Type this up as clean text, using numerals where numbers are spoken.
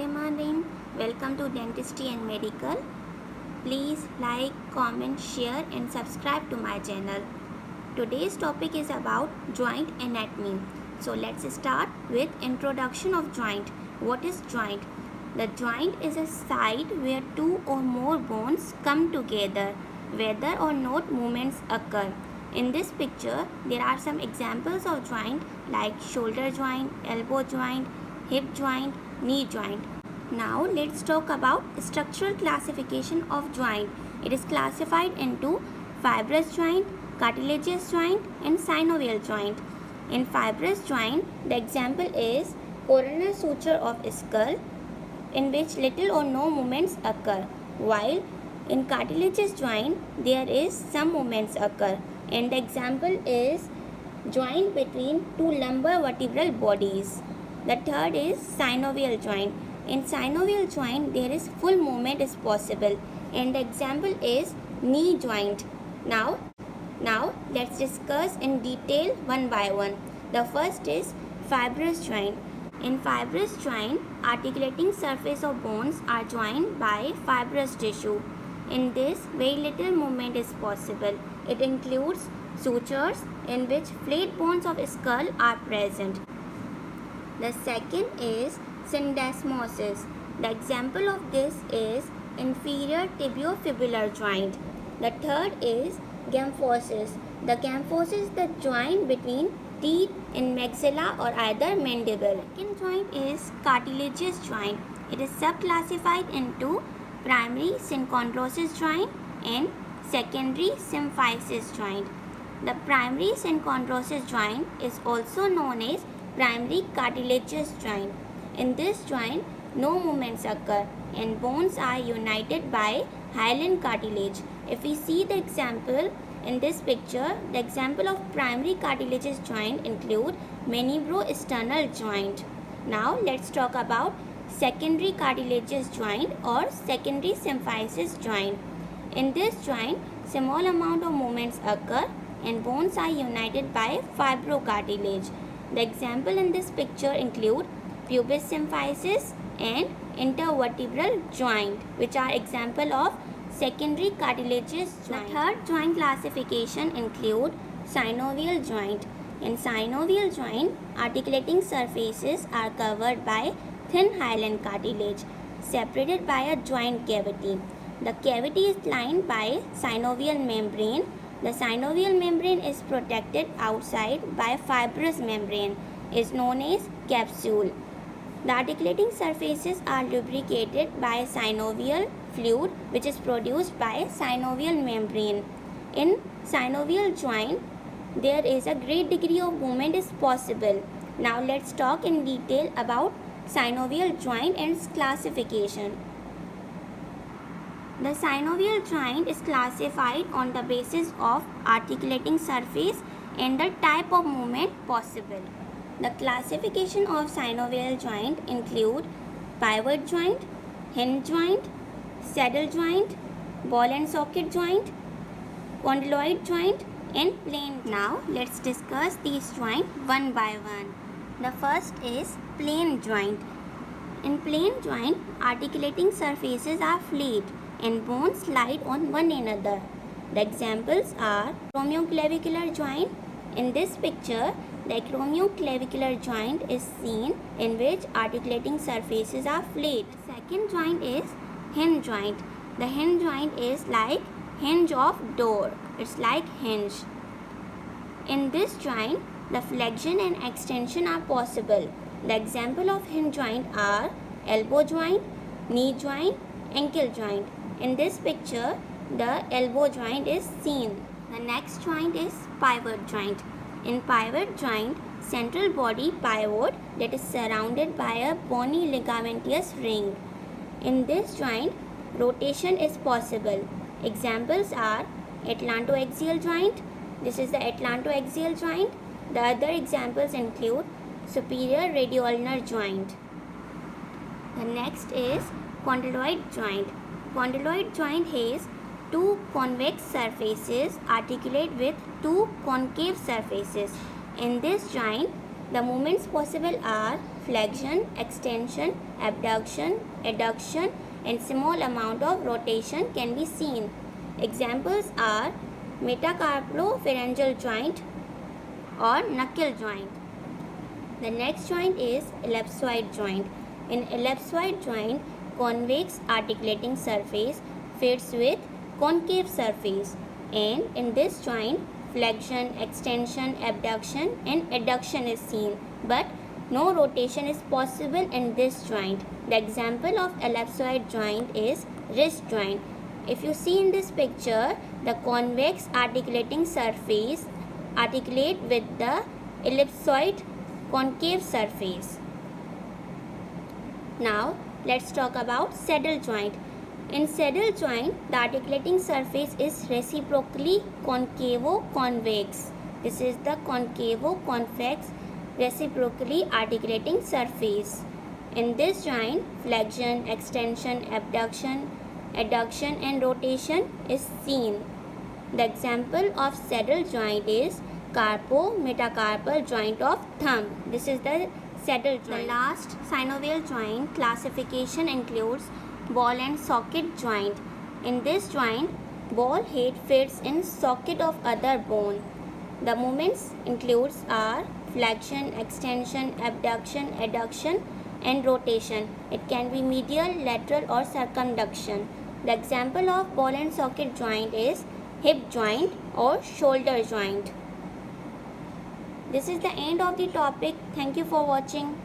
Rahman Rahim. Welcome to Dentistry and Medical. Please like, comment, share and subscribe to my channel. Today's topic is about joint anatomy. So let's start with introduction of joint. What is joint? The joint is a site where two or more bones come together, whether or not movements occur. In this picture, there are some examples of joint like shoulder joint, elbow joint, hip joint, knee joint. Now let's talk about structural classification of joint. It is classified into fibrous joint, cartilaginous joint and synovial joint. In fibrous joint, the example is coronal suture of skull in which little or no movements occur, while in cartilaginous joint there is some movements occur, and the example is joint between two lumbar vertebral bodies. The third is synovial joint. In synovial joint there is full movement is possible, and the example is knee joint. Now let's discuss in detail one by one. The first is fibrous joint. In fibrous joint, articulating surface of bones are joined by fibrous tissue. In this, very little movement is possible. It includes sutures in which flat bones of skull are present. The second is syndesmosis. The example of this is inferior tibiofibular joint. The third is gymphosis. The gymphosis is the joint between teeth in maxilla or either mandible. Second joint is cartilaginous joint. It is subclassified into primary synchondrosis joint and secondary symphysis joint. The primary synchondrosis joint is also known as primary cartilaginous joint. In this joint, no movements occur and bones are united by hyaline cartilage. If we see the example in this picture, the example of primary cartilaginous joint include mandibulo-sternal joint. Now let's talk about secondary cartilaginous joint or secondary symphysis joint. In this joint, small amount of movements occur and bones are united by fibrocartilage. The example in this picture include pubis symphysis and intervertebral joint, which are example of secondary cartilaginous joint. The third joint classification include synovial joint. In synovial joint, articulating surfaces are covered by thin hyaline cartilage separated by a joint cavity. The cavity is lined by synovial membrane. The synovial membrane is protected outside by fibrous membrane, is known as capsule. The articulating surfaces are lubricated by synovial fluid which is produced by synovial membrane. In synovial joint, there is a great degree of movement is possible. Now let's talk in detail about synovial joint and its classification. The synovial joint is classified on the basis of articulating surface and the type of movement possible. The classification of synovial joint include pivot joint, hinge joint, saddle joint, ball and socket joint, condyloid joint and plane. Now let's discuss these joints one by one. The first is plane joint. In plane joint, articulating surfaces are flat and bones slide on one another. The examples are acromioclavicular joint. In this picture, the acromioclavicular joint is seen in which articulating surfaces are flat. Second joint is hinge joint. The hinge joint is like hinge of door. It's like hinge. In this joint, the flexion and extension are possible. The example of hinge joint are elbow joint, knee joint, ankle joint. In this picture, the elbow joint is seen. The next joint is pivot joint. In pivot joint, central body pivot that is surrounded by a bony ligamentous ring. In this joint, rotation is possible. Examples are atlantoaxial joint. This is the atlantoaxial joint. The other examples include superior radioulnar joint. The next is condyloid joint. Condyloid joint has two convex surfaces articulate with two concave surfaces. In this joint, the movements possible are flexion, extension, abduction, adduction, and small amount of rotation can be seen. Examples are metacarpopharyngeal joint or knuckle joint. The next joint is ellipsoid joint. In ellipsoid joint, convex articulating surface fits with concave surface, and in this joint flexion, extension, abduction and adduction is seen, but no rotation is possible in this joint. The example of ellipsoid joint is wrist joint. If you see in this picture, the convex articulating surface articulate with the ellipsoid concave surface. Now let's talk about saddle joint. In saddle joint, the articulating surface is reciprocally concavo-convex. This is the concavo-convex reciprocally articulating surface. In this joint, flexion, extension, abduction, adduction and rotation is seen. The example of saddle joint is carpo-metacarpal joint of thumb. This is the saddle joint. The last synovial joint classification includes ball and socket joint. In this joint, ball head fits in socket of other bone. The movements includes are flexion, extension, abduction, adduction and rotation. It can be medial, lateral or circumduction. The example of ball and socket joint is hip joint or shoulder joint. This is the end of the topic. Thank you for watching.